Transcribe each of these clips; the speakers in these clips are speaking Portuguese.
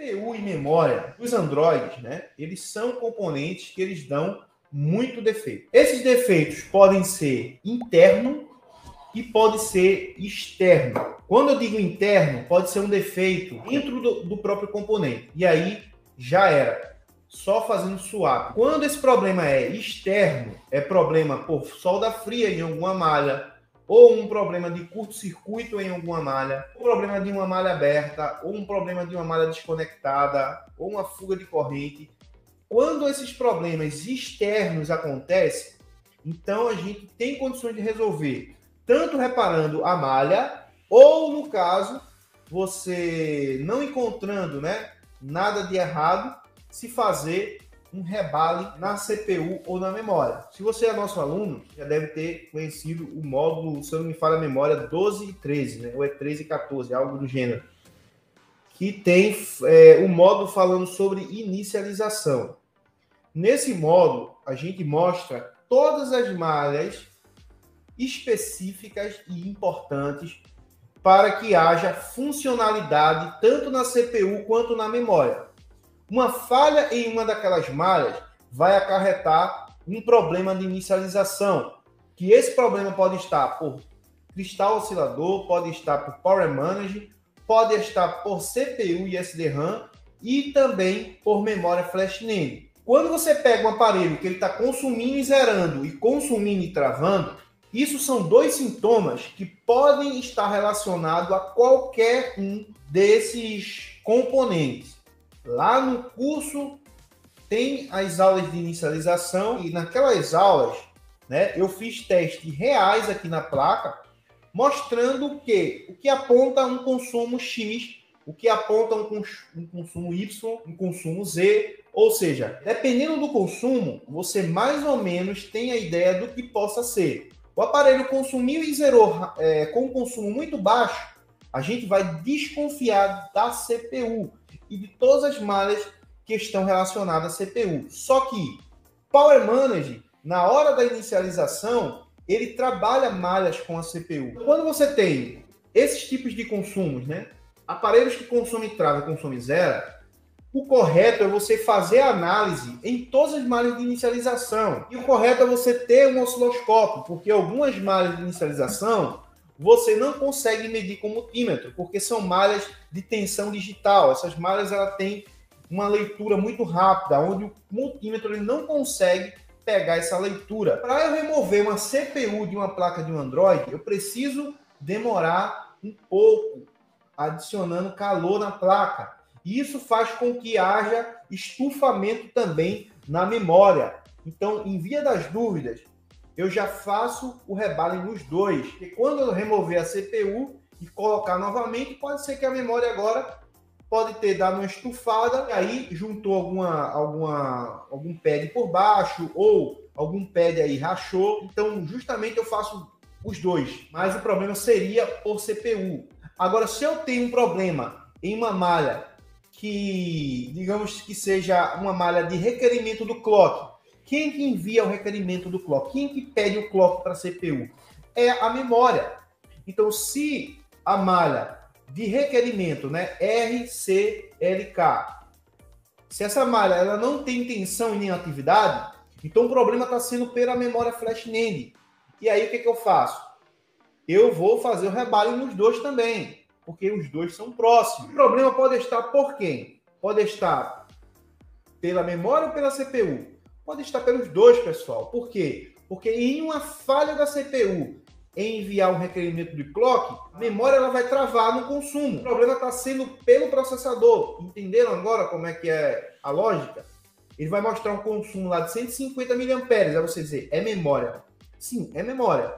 CPU e memória dos Androids, né? Eles são componentes que eles dão muito defeito. Esses defeitos podem ser internos e pode ser externo. Quando eu digo interno, pode ser um defeito dentro do próprio componente. E aí já era. Só fazendo swap. Quando esse problema é externo, é problema por solda fria em alguma malha, ou um problema de curto-circuito em alguma malha, um problema de uma malha aberta, ou um problema de uma malha desconectada, ou uma fuga de corrente. Quando esses problemas externos acontecem, então a gente tem condições de resolver, tanto reparando a malha, ou no caso, você não encontrando, né, nada de errado, se fazer um rebale na CPU ou na memória. Se você é nosso aluno, já deve ter conhecido o módulo, se eu não me falha a memória, 12 e 13, né? Ou é 13 e 14, algo do gênero. Que tem o módulo falando sobre inicialização. Nesse módulo, a gente mostra todas as malhas específicas e importantes para que haja funcionalidade tanto na CPU quanto na memória. Uma falha em uma daquelas malhas vai acarretar um problema de inicialização, que esse problema pode estar por cristal oscilador, pode estar por Power Manager, pode estar por CPU e SDRAM e também por memória Flash NAND. Quando você pega um aparelho que ele está consumindo e zerando e consumindo e travando, isso são dois sintomas que podem estar relacionados a qualquer um desses componentes. Lá no curso tem as aulas de inicialização e naquelas aulas, né, eu fiz testes reais aqui na placa, mostrando o que aponta um consumo X, o que aponta um consumo Y, um consumo Z, ou seja, dependendo do consumo, você mais ou menos tem a ideia do que possa ser. O aparelho consumiu e zerou com um consumo muito baixo, a gente vai desconfiar da CPU e de todas as malhas que estão relacionadas à CPU. Só que Power Manager, na hora da inicialização, ele trabalha malhas com a CPU. Quando você tem esses tipos de consumos, né? Aparelhos que consomem trava e consomem zero, o correto é você fazer a análise em todas as malhas de inicialização. E o correto é você ter um osciloscópio, porque algumas malhas de inicialização você não consegue medir com multímetro, porque são malhas de tensão digital. Essas malhas têm uma leitura muito rápida, onde o multímetro ele não consegue pegar essa leitura. Para eu remover uma CPU de uma placa de um Android, eu preciso demorar um pouco, adicionando calor na placa. E isso faz com que haja estufamento também na memória. Então, em via das dúvidas, eu já faço o rebale nos dois. E quando eu remover a CPU e colocar novamente, pode ser que a memória agora pode ter dado uma estufada, e aí juntou algum pad por baixo, ou algum pad aí rachou. Então, justamente eu faço os dois. Mas o problema seria por CPU. Agora, se eu tenho um problema em uma malha que, digamos que seja uma malha de requerimento do clock, quem que envia o requerimento do clock? Quem que pede o clock para a CPU? É a memória. Então, se a malha de requerimento, né, RCLK, se essa malha ela não tem tensão e nem atividade, então o problema está sendo pela memória Flash NAND. E aí o que eu faço? Eu vou fazer o rebale nos dois também, porque os dois são próximos. O problema pode estar por quem? Pode estar pela memória ou pela CPU? Pode estar pelos dois, pessoal. Por quê? Porque em uma falha da CPU em enviar um requerimento de clock, a memória ela vai travar no consumo. O problema está sendo pelo processador. Entenderam agora como é que é a lógica? Ele vai mostrar um consumo lá de 150 mAh. Aí você dizer, é memória. Sim, é memória.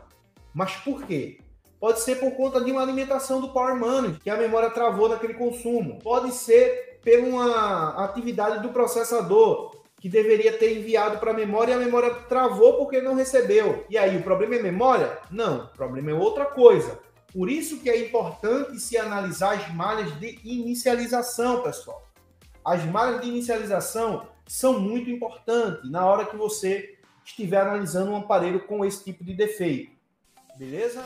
Mas por quê? Pode ser por conta de uma alimentação do Power Manager, que a memória travou naquele consumo. Pode ser por uma atividade do processador, que deveria ter enviado para a memória e a memória travou porque não recebeu. E aí, o problema é memória? Não, o problema é outra coisa. Por isso que é importante se analisar as malhas de inicialização, pessoal. As malhas de inicialização são muito importantes na hora que você estiver analisando um aparelho com esse tipo de defeito. Beleza?